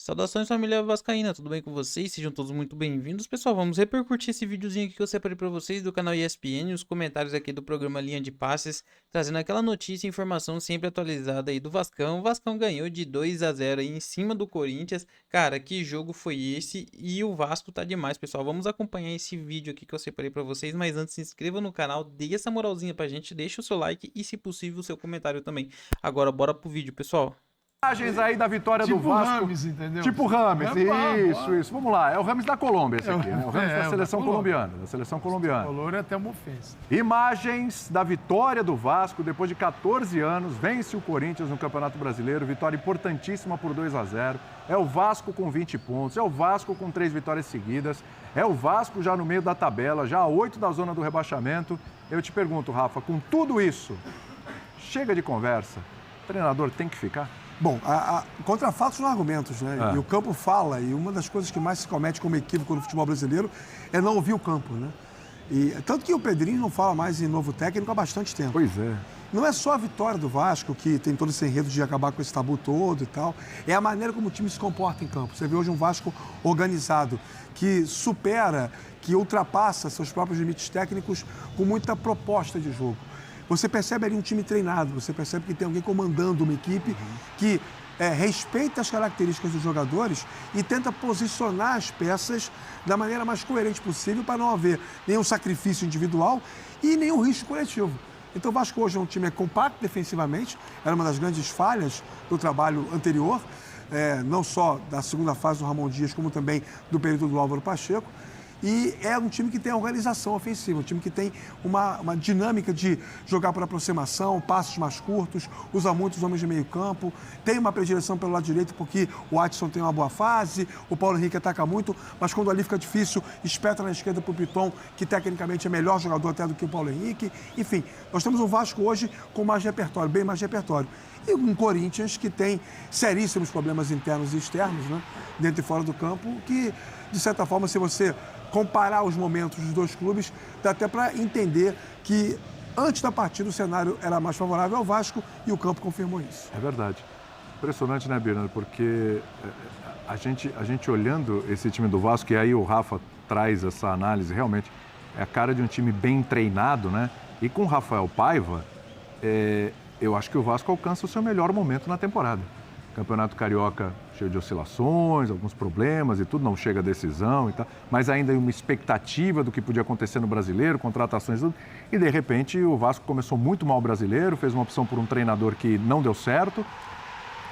Saudações família vascaína, tudo bem com vocês? Sejam todos muito bem-vindos. Pessoal, vamos repercutir esse videozinho aqui que eu separei pra vocês do canal ESPN, os comentários aqui do programa Linha de Passes, trazendo aquela notícia e informação sempre atualizada aí do Vascão. O Vascão ganhou de 2-0 aí em cima do Corinthians. Cara, que jogo foi esse? E o Vasco tá demais, pessoal. Vamos acompanhar esse vídeo aqui que eu separei pra vocês, mas antes se inscreva no canal, dê essa moralzinha pra gente, deixa o seu like e, se possível, o seu comentário também. Agora, bora pro vídeo, pessoal. Imagens aí da vitória Tipo do Vasco. Rames, entendeu? Tipo Rames, Rames, isso. Vamos lá, é o Rames da Colômbia esse aqui, né? O Rames da seleção da Colômbia. colombiana, da seleção colombiana. O color é até uma ofensa. Imagens da vitória do Vasco, depois de 14 anos, vence o Corinthians no Campeonato Brasileiro, vitória importantíssima por 2-0. É o Vasco com 20 pontos, é o Vasco com 3 vitórias seguidas, é o Vasco já no meio da tabela, já a 8 da zona do rebaixamento. Eu te pergunto, Rafa, com tudo isso, chega de conversa, o treinador tem que ficar? Bom, contra fatos não há argumentos, né? É. E o campo fala, e uma das coisas que mais se comete como equívoco no futebol brasileiro é não ouvir o campo, né? E tanto que o Pedrinho não fala mais em novo técnico há bastante tempo. Pois é. Não é só a vitória do Vasco, que tem todo esse enredo de acabar com esse tabu todo e tal, é a maneira como o time se comporta em campo. Você vê hoje um Vasco organizado, que supera, que ultrapassa seus próprios limites técnicos com muita proposta de jogo. Você percebe ali um time treinado, você percebe que tem alguém comandando uma equipe que respeita as características dos jogadores e tenta posicionar as peças da maneira mais coerente possível para não haver nenhum sacrifício individual e nenhum risco coletivo. Então o Vasco hoje é um time compacto defensivamente, era uma das grandes falhas do trabalho anterior, não só da segunda fase do Ramon Dias, como também do período do Álvaro Pacheco. E é um time que tem organização ofensiva, um time que tem uma dinâmica de jogar por aproximação, passos mais curtos, usa muitos homens de meio campo, tem uma predileção pelo lado direito porque o Adson tem uma boa fase, o Paulo Henrique ataca muito, mas quando ali fica difícil, espeta na esquerda para o Piton, que tecnicamente é melhor jogador até do que o Paulo Henrique. Enfim, nós temos um Vasco hoje com mais repertório, bem mais repertório. E um Corinthians que tem seríssimos problemas internos e externos, né? Dentro e fora do campo, que, de certa forma, se você comparar os momentos dos dois clubes, dá até para entender que antes da partida o cenário era mais favorável ao Vasco e o campo confirmou isso. É verdade. Impressionante, né, Birna? Porque a gente olhando esse time do Vasco, e aí o Rafa traz essa análise, realmente é a cara de um time bem treinado, né? E com o Rafael Paiva, eu acho que o Vasco alcança o seu melhor momento na temporada. Campeonato Carioca cheio de oscilações, alguns problemas e tudo, não chega a decisão e tal, mas ainda uma expectativa do que podia acontecer no Brasileiro, contratações e tudo. E, de repente, o Vasco começou muito mal o Brasileiro, fez uma opção por um treinador que não deu certo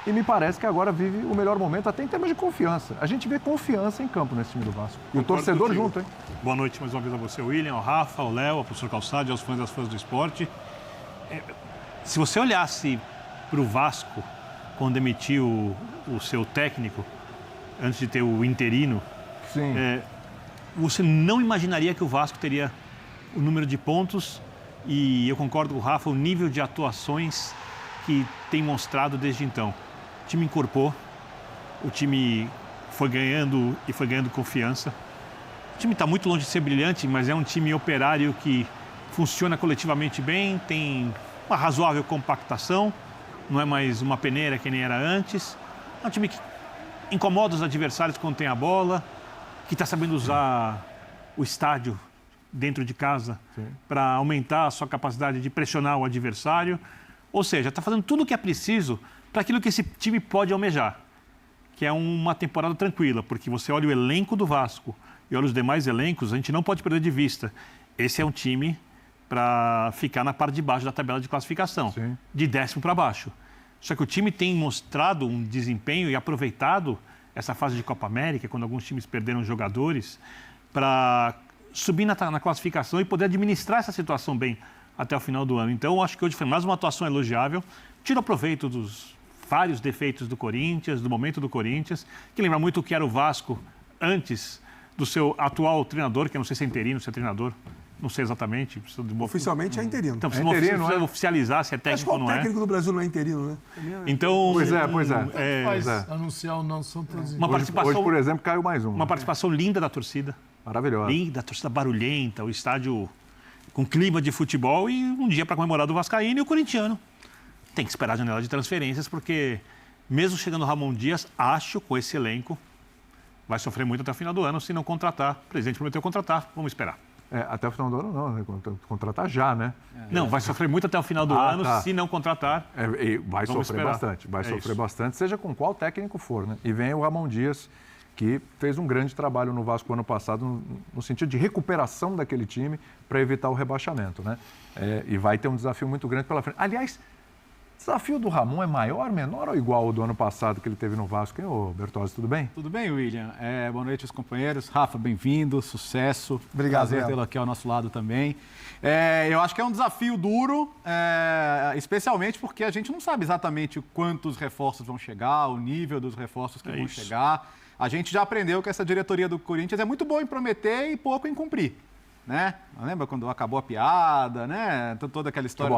e me parece que agora vive o melhor momento, até em termos de confiança. A gente vê confiança em campo nesse time do Vasco. E o torcedor contigo. junto, hein? Boa noite mais uma vez a você, William, ao Rafa, ao Léo, ao professor Calçade, aos fãs das fãs do esporte. Se você olhasse para o Vasco quando demitiu o seu técnico, antes de ter o interino, Sim. você não imaginaria que o Vasco teria o número de pontos e eu concordo com o Rafa, o nível de atuações que tem mostrado desde então. O time incorporou, o time foi ganhando e foi ganhando confiança. O time está muito longe de ser brilhante, mas é um time operário que funciona coletivamente bem, tem uma razoável compactação, não é mais uma peneira que nem era antes. É um time que incomoda os adversários quando tem a bola, que está sabendo usar o estádio dentro de casa para aumentar a sua capacidade de pressionar o adversário. Ou seja, está fazendo tudo o que é preciso para aquilo que esse time pode almejar, que é uma temporada tranquila, porque você olha o elenco do Vasco e olha os demais elencos, a gente não pode perder de vista. Esse é um time para ficar na parte de baixo da tabela de classificação, Sim. de 10º para baixo. Só que o time tem mostrado um desempenho e aproveitado essa fase de Copa América, quando alguns times perderam jogadores, para subir na classificação e poder administrar essa situação bem até o final do ano. Então, eu acho que hoje foi mais uma atuação elogiável, tira proveito dos vários defeitos do Corinthians, do momento do Corinthians, que lembra muito o que era o Vasco antes do seu atual treinador, que eu não sei se é interino, se é treinador, não sei exatamente. Oficialmente é interino. Então, interino, precisa oficializar se é técnico ou Mas não qual é. técnico do Brasil não é interino, né? Então, Pois é. Faz anunciar ou não, são todos uma iguais. participação, Hoje, por exemplo, caiu mais um. uma participação linda da torcida. Maravilhosa. Linda, a torcida barulhenta, o estádio com clima de futebol e um dia para comemorar do vascaíno e o corintiano. Tem que esperar a janela de transferências, porque mesmo chegando o Ramon Dias, acho, com esse elenco, vai sofrer muito até o final do ano se não contratar. O presidente prometeu contratar, vamos esperar. Até o final do ano não, né? Contratar já, né? Não, vai sofrer muito até o final do ano se não contratar. Vai sofrer bastante, sofrer bastante, seja com qual técnico for, né? E vem o Ramon Dias, que fez um grande trabalho no Vasco ano passado, no sentido de recuperação daquele time para evitar o rebaixamento, né? E vai ter um desafio muito grande pela frente. Aliás, o desafio do Ramon é maior, menor ou igual ao do ano passado que ele teve no Vasco? Hein, ô Bertozzi, tudo bem? Tudo bem, William. Boa noite aos companheiros. Rafa, bem-vindo, sucesso. Obrigado. Prazer tê-lo aqui ao nosso lado também. Eu acho que é um desafio duro, especialmente porque a gente não sabe exatamente quantos reforços vão chegar, o nível dos reforços que vão chegar. A gente já aprendeu que essa diretoria do Corinthians é muito boa em prometer e pouco em cumprir. Né? Lembra quando acabou a piada, né? Toda aquela história.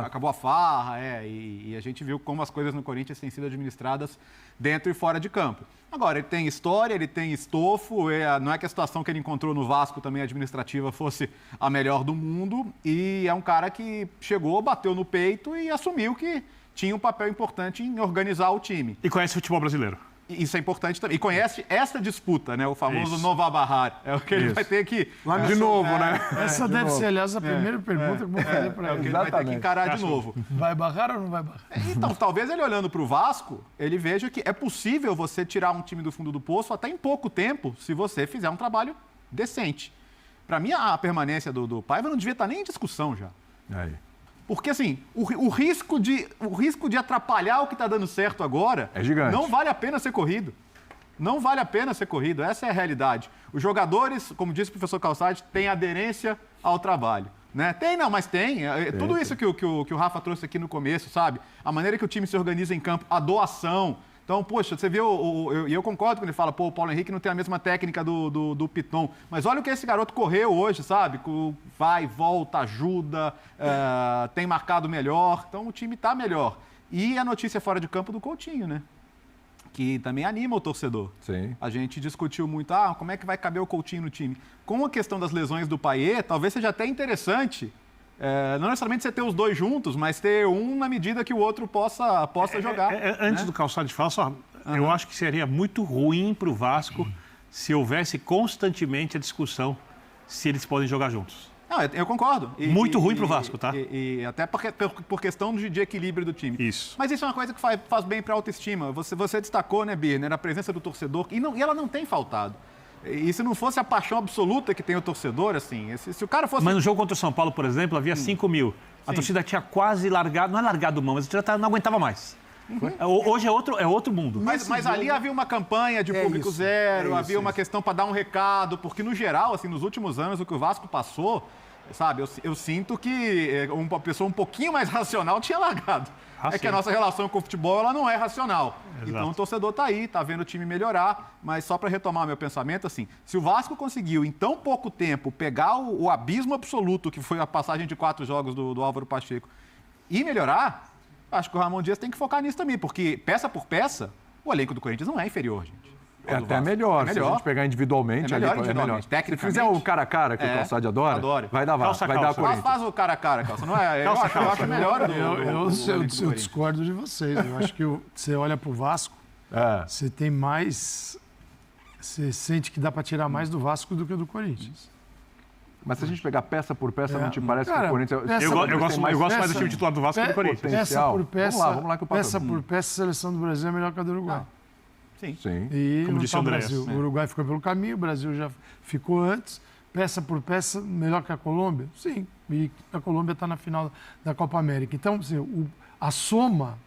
Acabou a farra, e a gente viu como as coisas no Corinthians têm sido administradas dentro e fora de campo. Agora, ele tem história, ele tem estofo, não é que a situação que ele encontrou no Vasco também administrativa fosse a melhor do mundo, e é um cara que chegou, bateu no peito e assumiu que tinha um papel importante em organizar o time. E conhece o futebol brasileiro. Isso é importante também. E conhece essa disputa, né? O famoso Nova Barrar. É o que ele vai ter que... De novo, né? Essa deve ser, aliás, a primeira pergunta que eu vou fazer para ele. Ele vai ter que encarar de novo. Vai barrar ou não vai barrar? Então, talvez ele olhando para o Vasco, ele veja que é possível você tirar um time do fundo do poço até em pouco tempo, se você fizer um trabalho decente. Para mim, a permanência do Paiva não devia estar nem em discussão já. Porque, assim, o risco de atrapalhar o que está dando certo agora é gigante. Não vale a pena ser corrido. Não vale a pena ser corrido. Essa é a realidade. Os jogadores, como disse o professor Calçade, têm aderência ao trabalho. Né? Mas tem. Tudo isso que o Rafa trouxe aqui no começo, sabe? A maneira que o time se organiza em campo, a doação. Então, poxa, você vê, e eu concordo quando ele fala, o Paulo Henrique não tem a mesma técnica do Piton, mas olha o que esse garoto correu hoje, sabe? Vai, volta, ajuda, tem marcado melhor, então o time está melhor. E a notícia fora de campo do Coutinho, né? Que também anima o torcedor. Sim. A gente discutiu muito, como é que vai caber o Coutinho no time? Com a questão das lesões do Payet, talvez seja até interessante, não necessariamente você ter os dois juntos, mas ter um na medida que o outro possa jogar. Antes do Calçado de falar, eu acho que seria muito ruim para o Vasco se houvesse constantemente a discussão se eles podem jogar juntos. Não, eu concordo. Muito ruim para o Vasco, tá? E até por questão de equilíbrio do time. Isso. Mas isso é uma coisa que faz bem para a autoestima. Você destacou, né, Birner, a presença do torcedor, e ela não tem faltado. E se não fosse a paixão absoluta que tem o torcedor, assim, se o cara fosse... Mas no jogo contra o São Paulo, por exemplo, havia 5 mil. A torcida tinha quase largado, não é largado mão, mas a torcida não aguentava mais. Hoje é outro mundo. Mas ali havia uma campanha de público zero, havia uma questão para dar um recado, porque no geral, assim, nos últimos anos, o que o Vasco passou, sabe, eu sinto que uma pessoa um pouquinho mais racional tinha largado. Que a nossa relação com o futebol ela não é racional. Exato. Então o torcedor está aí, está vendo o time melhorar, mas só para retomar meu pensamento, assim, se o Vasco conseguiu em tão pouco tempo pegar o abismo absoluto que foi a passagem de 4 jogos do Álvaro Pacheco e melhorar, acho que o Ramon Dias tem que focar nisso também, porque peça por peça, o elenco do Corinthians não é inferior, gente. É até melhor. Se a gente pegar individualmente, é melhor ali, individualmente. Se fizer o cara a cara que o Calçade adora, vai dar Corinthians. Faz o cara a cara, Calça. Não é? Eu acho melhor. Eu discordo de vocês. Eu acho que você olha para o Vasco, você tem mais... Você sente que dá para tirar mais do Vasco do que do Corinthians. Mas se a gente pegar peça por peça, não te parece que o Corinthians... Eu gosto mais do time titular do Vasco que do Corinthians. Peça por peça, vamos lá que eu peça por peça, a seleção do Brasil é melhor que a do Uruguai. Sim. E como disse o Brasil. O Uruguai ficou pelo caminho, o Brasil já ficou antes. Peça por peça, melhor que a Colômbia? Sim. E a Colômbia está na final da Copa América. Então, assim, a soma,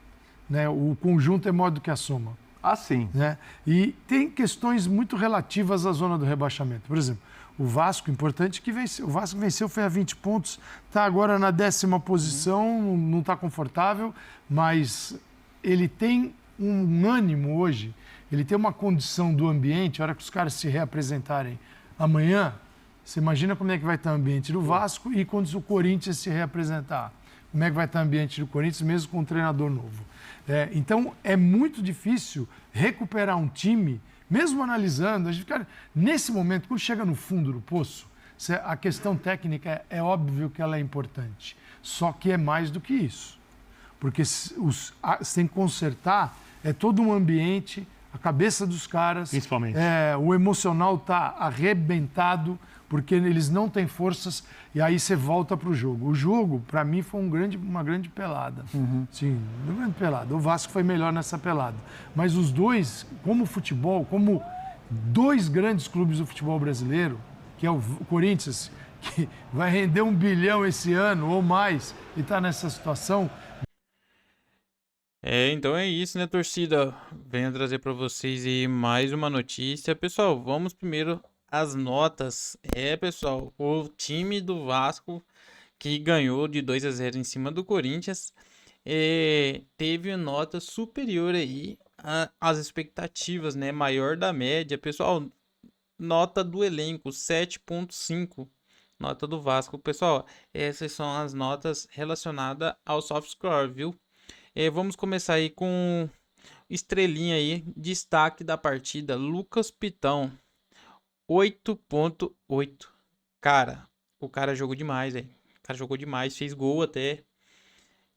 né, o conjunto é maior do que a soma. Sim. Né? E tem questões muito relativas à zona do rebaixamento. Por exemplo, o Vasco, importante que venceu. O Vasco venceu, foi a 20 pontos, está agora na 10ª posição, não está confortável, mas ele tem um ânimo hoje, ele tem uma condição do ambiente, a hora que os caras se reapresentarem amanhã, você imagina como é que vai estar o ambiente do Vasco e quando o Corinthians se reapresentar. Como é que vai estar o ambiente do Corinthians, mesmo com um treinador novo. Então, é muito difícil recuperar um time, mesmo analisando, a gente fica, nesse momento, quando chega no fundo do poço, a questão técnica é óbvio que ela é importante, só que é mais do que isso. Porque você tem que consertar é todo um ambiente, a cabeça dos caras. Principalmente. O emocional tá arrebentado, porque eles não têm forças, e aí você volta para o jogo. O jogo, para mim, foi uma grande pelada. Sim, uma grande pelada. O Vasco foi melhor nessa pelada. Mas os dois, como futebol, como dois grandes clubes do futebol brasileiro, que é o Corinthians, que vai render 1 bilhão esse ano ou mais, e está nessa situação. Então é isso, né, torcida? Venho trazer para vocês aí mais uma notícia. Pessoal, vamos primeiro às notas. Pessoal, o time do Vasco, que ganhou de 2-0 em cima do Corinthians, teve nota superior aí às expectativas, né? Maior da média. Pessoal, nota do elenco, 7.5. Nota do Vasco. Pessoal, essas são as notas relacionadas ao soft score, viu? Vamos começar aí com estrelinha aí, destaque da partida, Lucas Piton, 8.8. Cara, o cara jogou demais, velho. O cara jogou demais, fez gol até.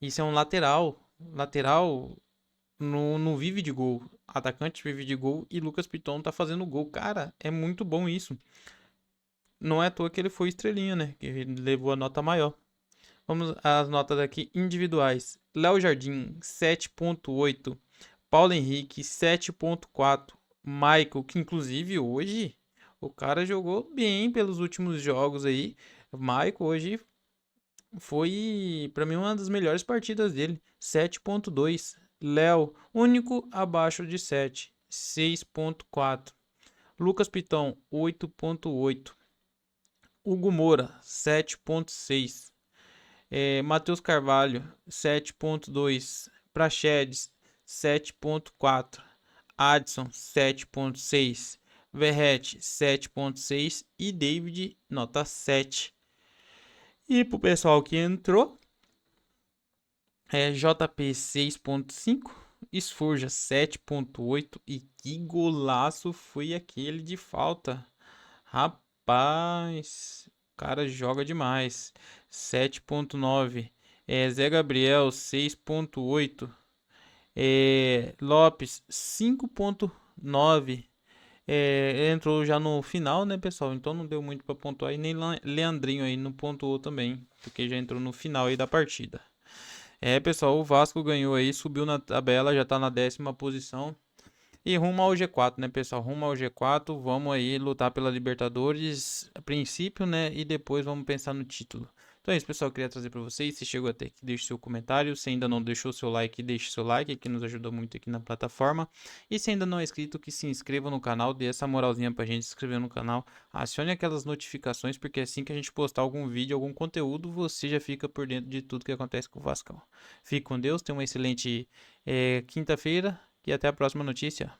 Isso é um lateral. Lateral não vive de gol. Atacante vive de gol e Lucas Piton tá fazendo gol. Cara, é muito bom isso. Não é à toa que ele foi estrelinha, né? Que ele levou a nota maior. Vamos às notas aqui individuais. Léo Jardim, 7.8. Paulo Henrique, 7.4. Michael, que inclusive hoje o cara jogou bem pelos últimos jogos aí. Michael hoje foi, para mim, uma das melhores partidas dele. 7.2. Léo, único abaixo de 7. 6.4. Lucas Piton, 8.8. Hugo Moura, 7.6. Matheus Carvalho, 7.2. Praxedes, 7.4. Adson, 7.6. Verrete, 7.6. E David, nota 7. E pro pessoal que entrou, JP 6.5. Esforja 7.8. E que golaço foi aquele de falta. Rapaz, o cara joga demais. 7.9. Zé Gabriel 6.8. Lopes 5.9. Entrou já no final, né, pessoal? Então não deu muito para pontuar. E nem Leandrinho aí não pontuou também, porque já entrou no final aí da partida. Pessoal, o Vasco ganhou aí, subiu na tabela, já tá na 10ª posição. E rumo ao G4, né, pessoal? Rumo ao G4, vamos aí lutar pela Libertadores, a princípio, né? E depois vamos pensar no título. Então é isso, pessoal. Eu queria trazer para vocês. Se chegou até aqui, deixe seu comentário. Se ainda não deixou seu like, deixe seu like, que nos ajuda muito aqui na plataforma. E se ainda não é inscrito, que se inscreva no canal, dê essa moralzinha pra gente se inscrever no canal. Acione aquelas notificações, porque assim que a gente postar algum vídeo, algum conteúdo, você já fica por dentro de tudo que acontece com o Vascão. Fique com Deus, tenha uma excelente quinta-feira e até a próxima notícia.